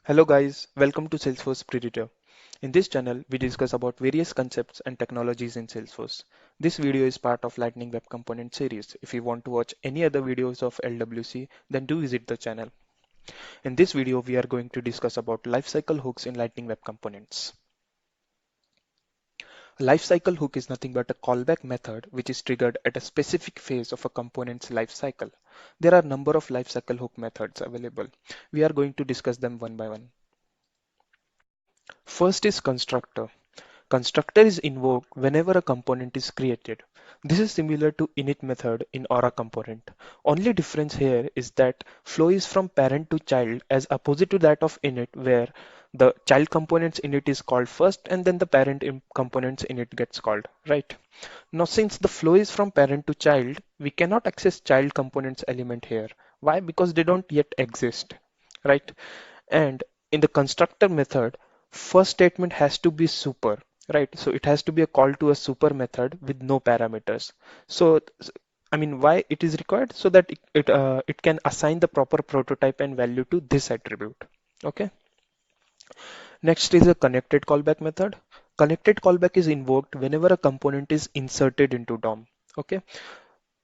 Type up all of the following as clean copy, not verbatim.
Hello guys, welcome to Salesforce Predator. In this channel, we discuss about various concepts and technologies in Salesforce. This video is part of Lightning Web Component series. If you want to watch any other videos of LWC, then do visit the channel. In this video, we are going to discuss about lifecycle hooks in Lightning Web Components. A lifecycle hook is nothing but a callback method which is triggered at a specific phase of a component's lifecycle. There are a number of lifecycle hook methods available. We are going to discuss them one by one. First is constructor. Constructor is invoked whenever a component is created. This is similar to init method in Aura component. Only difference here is that flow is from parent to child as opposite to that of init where the child components init is called first and then the parent components init gets called, right? Now since the flow is from parent to child, we cannot access child components element here. Why? Because they don't yet exist, right? And in the constructor method, first statement has to be super, right? So it has to be a call to a super method with no parameters. So I mean, why it is required? So that it can assign the proper prototype and value to this attribute. Okay. Next is a connected callback method. Connected callback is invoked whenever a component is inserted into DOM. Okay.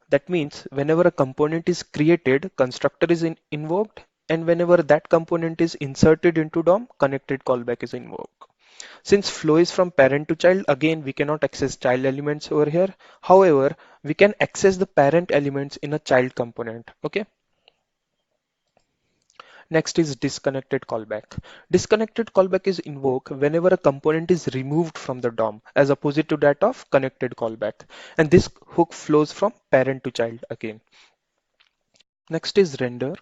That means whenever a component is created, constructor is invoked, and whenever that component is inserted into DOM, connected callback is invoked. Since flow is from parent to child, again, we cannot access child elements over here. However, we can access the parent elements in a child component. Okay. Next is disconnected callback. Disconnected callback is invoked whenever a component is removed from the DOM as opposite to that of connected callback. And this hook flows from parent to child again. Next is render.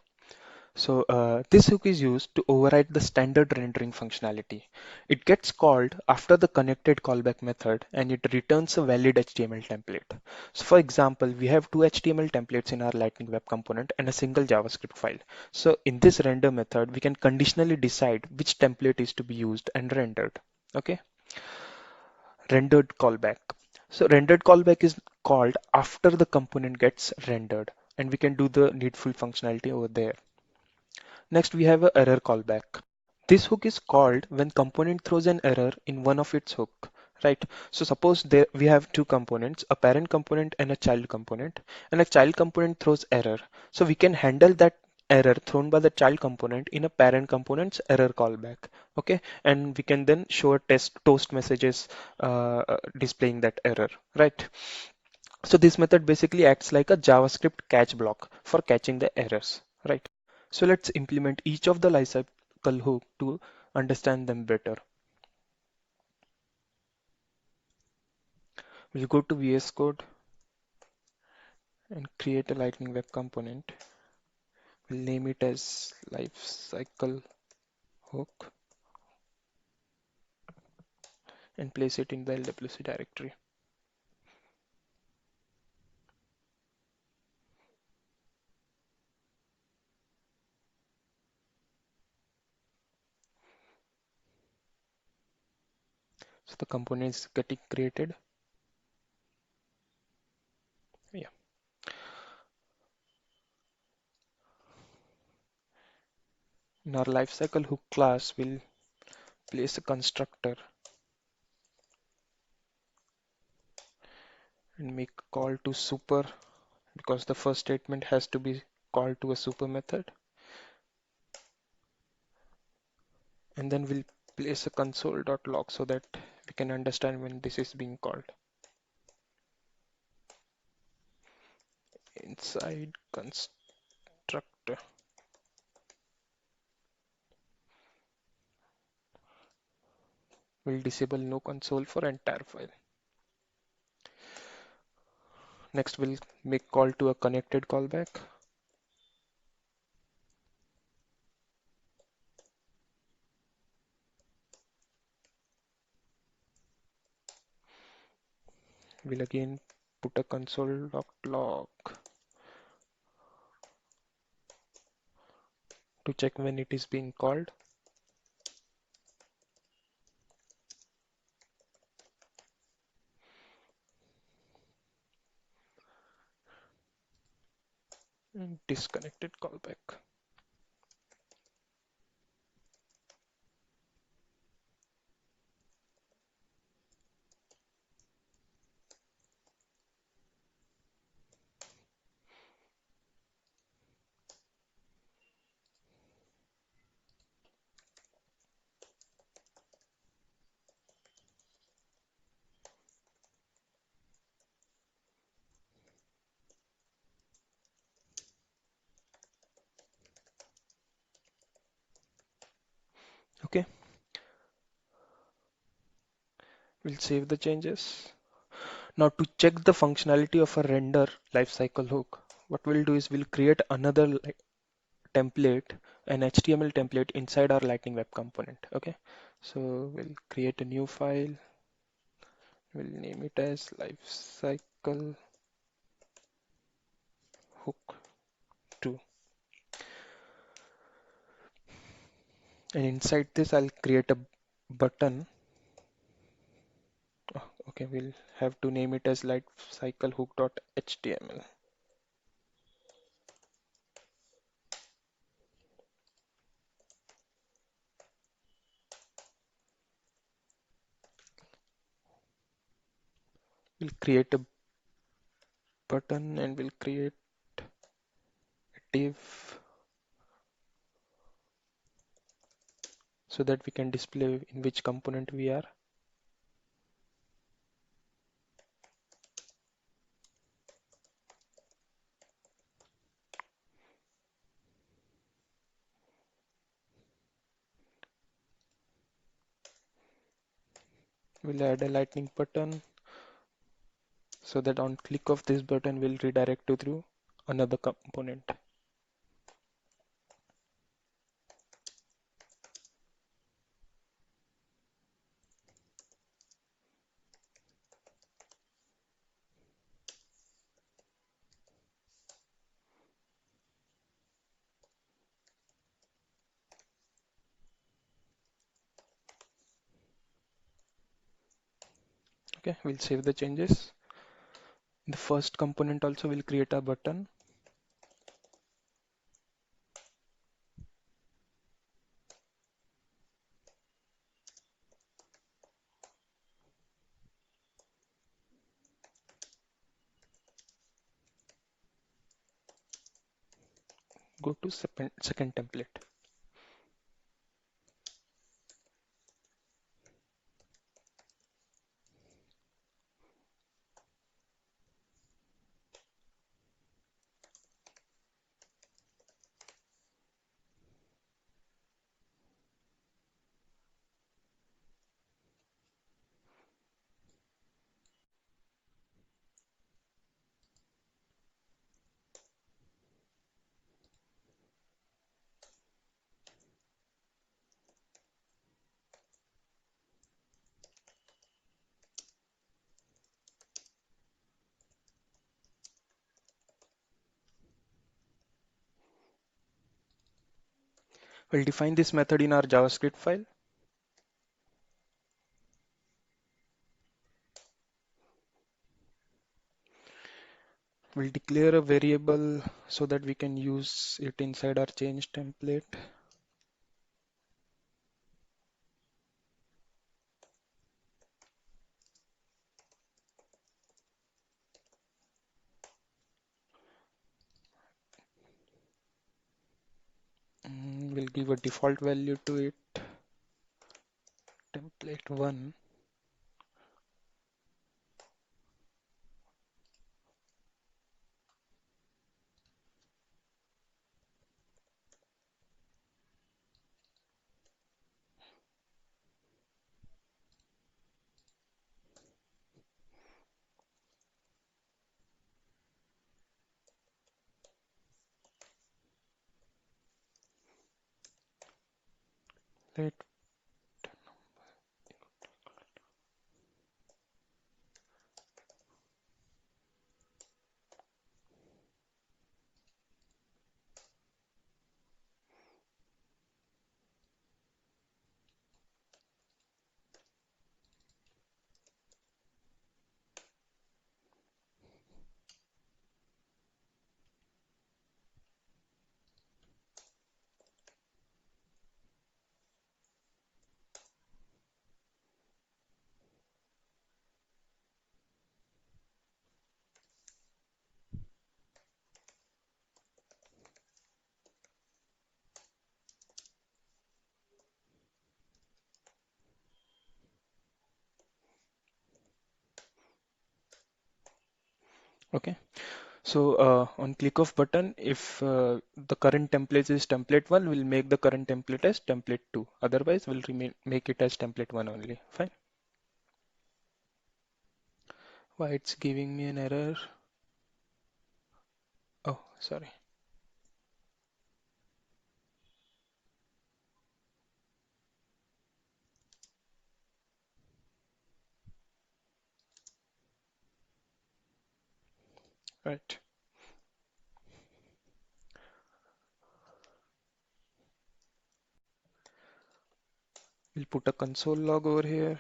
So this hook is used to override the standard rendering functionality. It gets called after the connected callback method and it returns a valid HTML template. So for example, we have two HTML templates in our Lightning Web component and a single JavaScript file. So in this render method, we can conditionally decide which template is to be used and rendered. Okay. Rendered callback. So rendered callback is called after the component gets rendered and we can do the needful functionality over there. Next, we have a error callback. This hook is called when component throws an error in one of its hook, right? So suppose there we have two components, a parent component and a child component, and a child component throws error. So we can handle that error thrown by the child component in a parent component's error callback. Okay, and we can then show a toast messages displaying that error, right? So this method basically acts like a JavaScript catch block for catching the errors, right? So let's implement each of the lifecycle hook to understand them better. We'll go to VS Code and create a Lightning Web component. We'll name it as lifecycle hook and place it in the LWC directory. So the component is getting created. Yeah. In our lifecycle hook class, we'll place a constructor and make a call to super because the first statement has to be called to a super method. And then we'll place a console.log so that we can understand when this is being called. Inside constructor. We'll disable no console for entire file. Next, we'll make call to a connected callback. We'll again put a console.log to check when it is being called. And disconnected callback. Okay, we'll save the changes. Now to check the functionality of a render lifecycle hook, what we'll do is we'll create another template, an HTML template inside our Lightning Web Component. Okay, so we'll create a new file. We'll name it as lifecycle hook 2. And inside this, I'll create a button. Oh, okay, we'll have to name it as lifecyclehook.html. We'll create a button and we'll create a div so that we can display in which component we are. We'll add a lightning button so that on click of this button will redirect to through another component. Okay, we'll save the changes. The first component also will create a button. Go to second template. We'll define this method in our JavaScript file. We'll declare a variable so that we can use it inside our change template. We'll give a default value to it, template 1. Let Okay, So on click of button, if the current template is template 1, we'll make the current template as template 2. Otherwise, we'll make it as template 1 only. Fine. Why it's giving me an error? Oh, sorry. Right. We'll put a console log over here.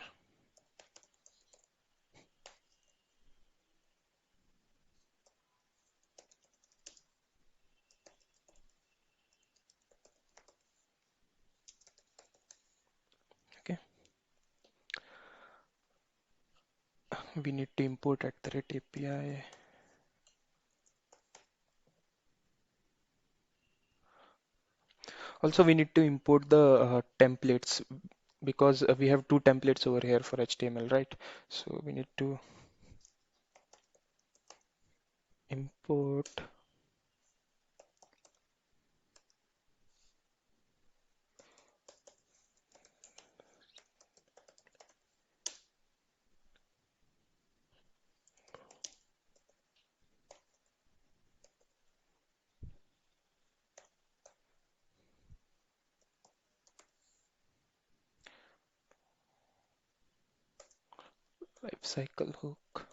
Okay. We need to import @API. Also, we need to import the templates because we have two templates over here for HTML, right? So we need to import lifecycle hook.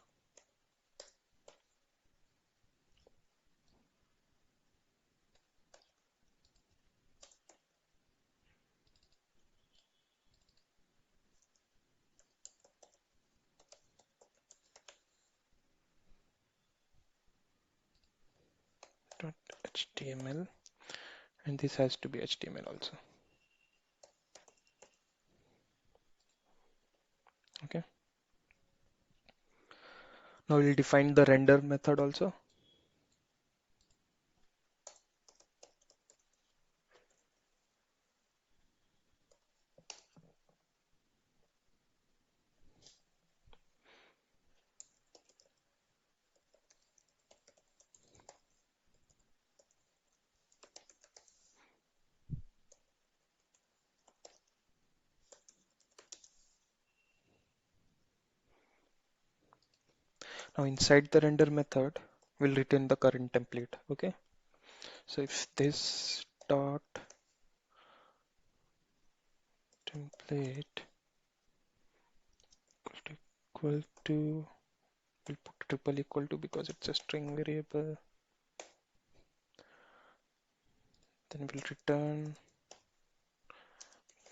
.html, and this has to be HTML also. Okay. Now we'll define the render method also. Now inside the render method, we'll return the current template. Okay. So if this dot template equal to, we'll put triple equal to because it's a string variable. Then we'll return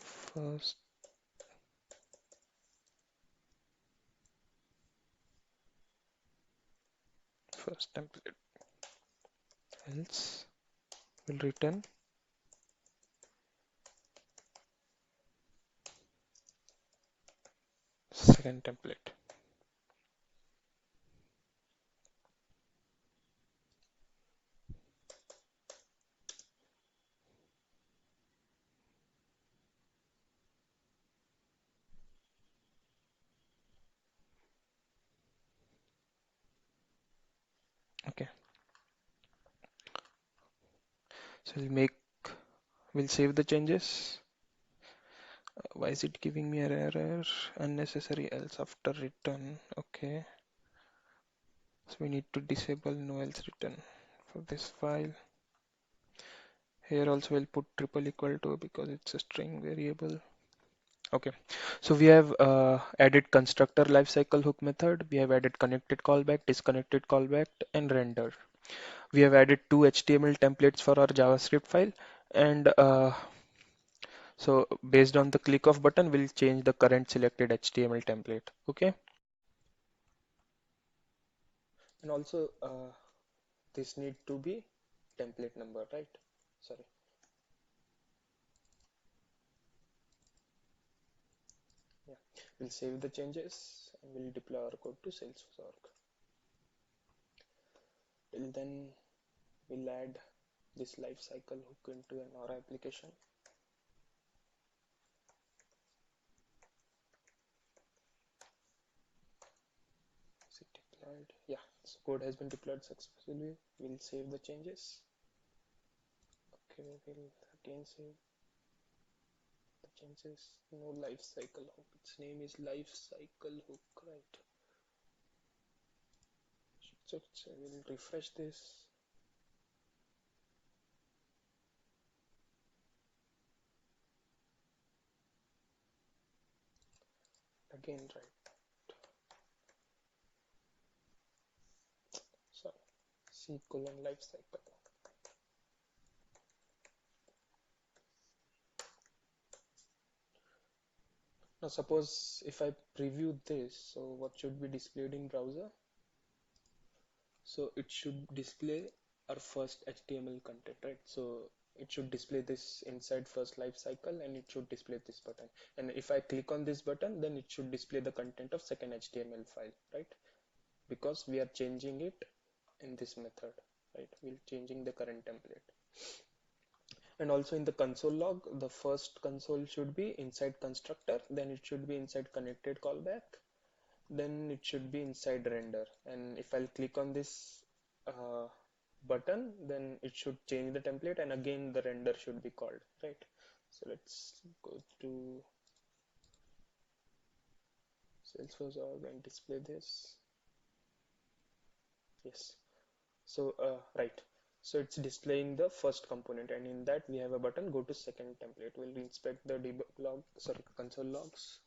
first template, else we'll return second template. Okay. So we'll save the changes. Why is it giving me an error? Unnecessary else after return. Okay. So we need to disable no else return for this file. Here also we'll put triple equal to because it's a string variable. Okay, so we have added constructor lifecycle hook method. We have added connected callback, disconnected callback, and render. We have added two HTML templates for our JavaScript file, and so based on the click of button, we'll change the current selected HTML template. Okay, and also this need to be template number, right? Sorry. Yeah, we'll save the changes and we'll deploy our code to Salesforce. Till then, we'll add this lifecycle hook into an Aura application. City deployed. Yeah, so code has been deployed successfully. We'll save the changes. Okay, we'll again save the changes. No lifecycle hook. Its name is lifecycle hook, right? So we'll refresh this. Again, right? Sorry, C colon lifecycle. Now suppose if I preview this, so what should be displayed in browser? So it should display our first HTML content, right? So it should display this inside first lifecycle, and it should display this button. And if I click on this button, then it should display the content of second HTML file, right? Because we are changing it in this method, right? We're changing the current template. And also in the console log, the first console should be inside constructor, then it should be inside connected callback, then it should be inside render. And if I'll click on this button, then it should change the template, and again the render should be called, right? So let's go to Salesforce org and display this. Yes. So right. So it's displaying the first component, and in that we have a button, go to second template. We'll inspect the debug log, sorry, console logs.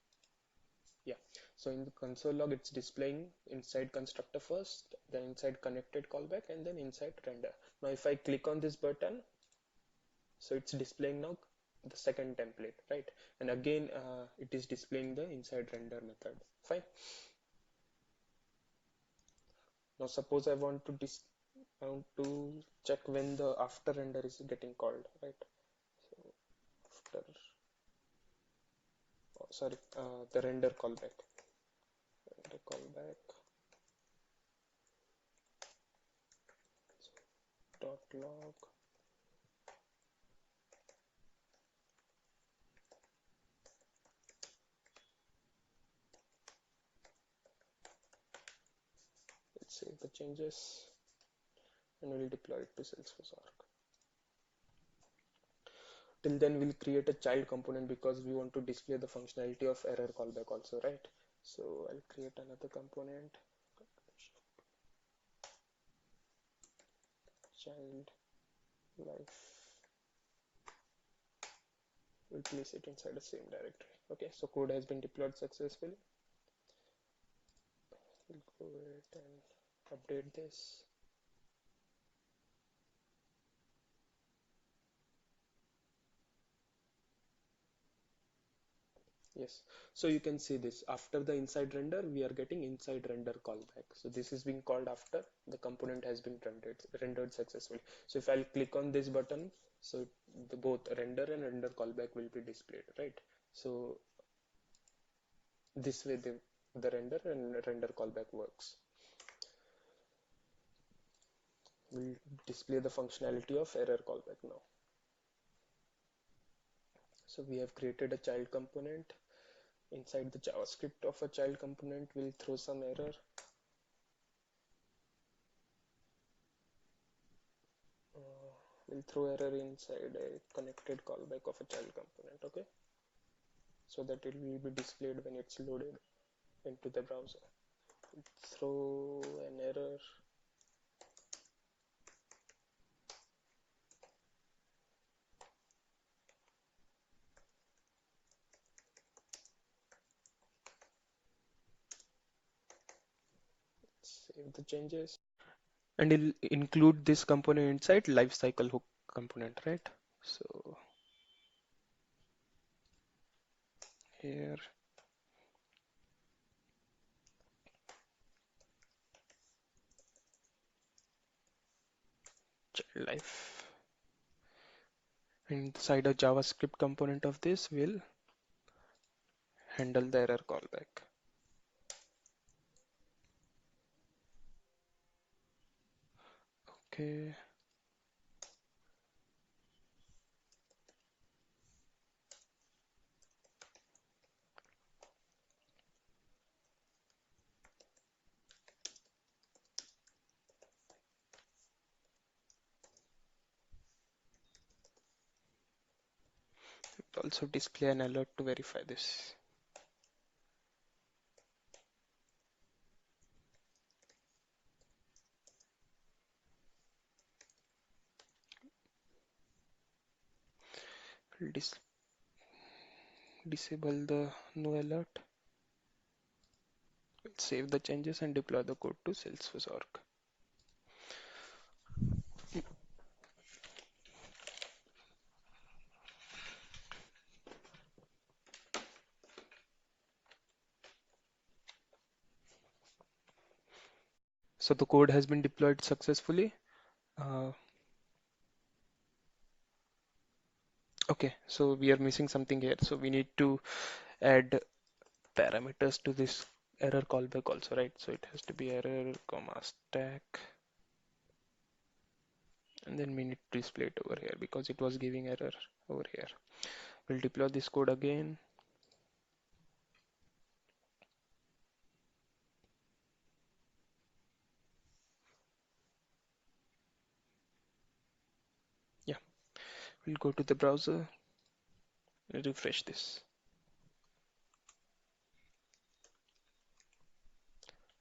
Yeah, so in the console log it's displaying inside constructor first, then inside connected callback, and then inside render. Now if I click on this button, so it's displaying now the second template, right? And again it is displaying the inside render method. Fine. Now suppose I want to check when the after render is getting called, right? So after, oh, sorry, the render callback. Render callback dot log. Let's save the changes and we'll deploy it to Salesforce org. Till then we'll create a child component because we want to display the functionality of error callback also, right? So I'll create another component, child life. We'll place it inside the same directory. Okay, so code has been deployed successfully. We'll go ahead and update this. Yes, so you can see this after the inside render we are getting inside render callback. So this is being called after the component has been rendered successfully. So if I'll click on this button, so the both render and render callback will be displayed, right? So this way the render and render callback works. We'll display the functionality of error callback now. So we have created a child component. Inside the JavaScript of a child component, we'll throw some error. We'll throw error inside a connected callback of a child component, okay? So that it will be displayed when it's loaded into the browser. We'll throw an error. Save the changes. And it'll include this component inside lifecycle hook component, right? So here child life. Inside a JavaScript component of this will handle the error callback. Okay. also display an alert to verify this. Disable the no alert. We'll save the changes and deploy the code to Salesforce org. So the code has been deployed successfully. Okay, so we are missing something here. So we need to add parameters to this error callback also, right? So it has to be error comma stack, and then we need to display it over here because it was giving error over here. We'll deploy this code again. Yeah, we'll go to the browser and refresh this.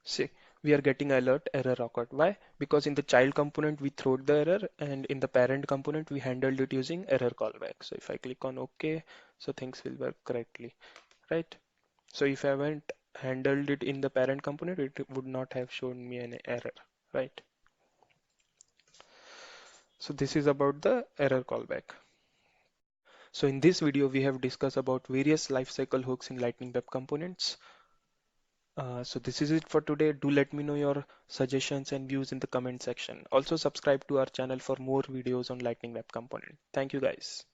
See, we are getting alert error occurred. Why? Because in the child component we threw the error, and in the parent component we handled it using error callback. So if I click on OK, so things will work correctly, right? So if I haven't handled it in the parent component, it would not have shown me an error, right? So this is about the error callback. So in this video, we have discussed about various lifecycle hooks in Lightning Web Components. So this is it for today. Do let me know your suggestions and views in the comment section. Also subscribe to our channel for more videos on Lightning Web Component. Thank you guys.